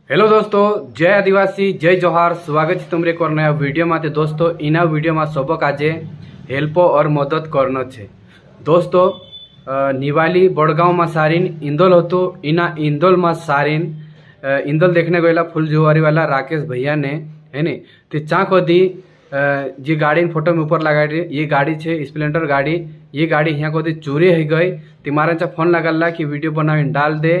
Hello दोस्तों, जय आदिवासी, जय जोहार। स्वागत है तुमरे को नया वीडियो में। दोस्तों इना वीडियो में सबक आज हेल्प और मदद करना छे। दोस्तों निवाली बड़गांव में सारीन इंदोल होतो इना इंदोल में सारीन इंदोल देखने गया फुल जुआरी वाला राकेश भैया ने है नी। तो चाक दी जी गाड़ी फोटो में ऊपर लगा ये गाड़ी छे स्प्लेंडर गाड़ी। ये गाड़ी यहाँ को दी चोरी हो गई। तिमारा चा फोन लगल कि वीडियो बना डाल दे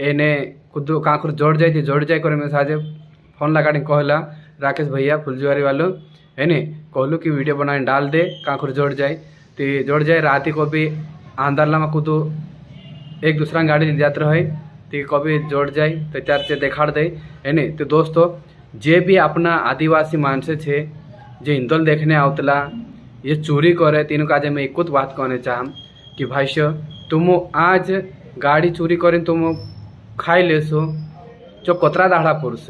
एने खुद कांखुर जोड़ जाए जोड़ जाए कर मैं साजे फोन लगा कहला राकेश भैया फुलजुआरी वालों है नी। कहलू कि वीडियो बना डाल दे कांखुर जोड़ जाए तो जोड़ जाए। रात को भी आंदरला में खुद एक दूसरा गाड़ी जाते रहे तो कभी जोड़ जाए तो चार से देखा दे है नी। तो दोस्तों जे भी अपना आदिवासी मानसे छे जो इंदोल देखने आवतला ये चोरी करे तीनों का मैं एक बात कहने चाहम कि भाई तुम आज गाड़ी चोरी करें तुम खाई लेसो जो कोतरा दाढ़ा पुरुष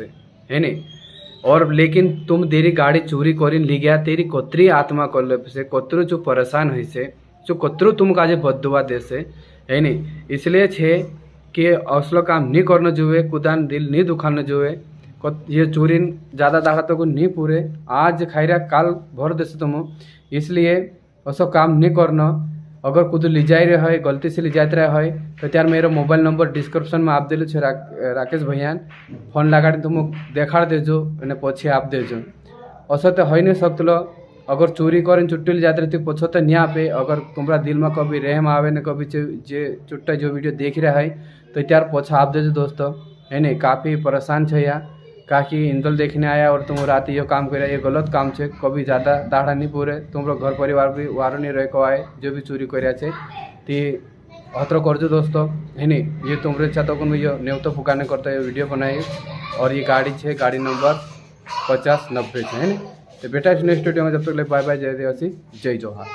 है नी। और लेकिन तुम तेरी गाड़ी चोरी करी ली गया तेरी कोतरी आत्मा कर से कोतरू जो परेशान हुई से जो कोतरू तुम काजे बदुआ दे से है नी। इसलिए छे कि असलो काम नहीं करना जुए कुदान दिल नहीं दुखाना जुए। ये चोरी ज़्यादा दाढ़ा तो को नहीं पूरे आज खाई रहा काल भर दे से तुम। इसलिए असो काम नहीं करना। अगर कुछ ली जाए रहे है गलती से ली जाते रहे है तो त्यार मेरा मोबाइल नंबर डिस्क्रिप्शन में आप दिलु छे राकेश भैया फोन लगा तुम देखा देजो पछे आप देजो। असो तो हो नहीं सकलो अगर चोरी करें चुट्टी जाते रहे पछो तो नहीं आपे। अगर तुम्हारा दिल में कभी रहम आवे न कभी जे चुट्टा जो वीडियो देख रहा है तो त्यार पछा आप देजो दोस्तों है नहीं। काफ़ी परेशान छे या काकि इंदोल देखने आया और तुम रात ये काम कर ये गलत काम छे। कभी ज़्यादा दाढ़ा नहीं पूरे तुम घर परिवार भी वारो नहीं रह को आए जो भी चोरी कर हत्र करजो दोस्तों है नी। ये तुम्हारे छातो को ये न्योतो फुकाने करता है वीडियो बनाई और ये गाड़ी छे गाड़ी नंबर 5090 है नी। तो बेटा नेक्स्ट वीडियो में जब तक ले बाय बाय, जय आदिवासी, जय जोहार।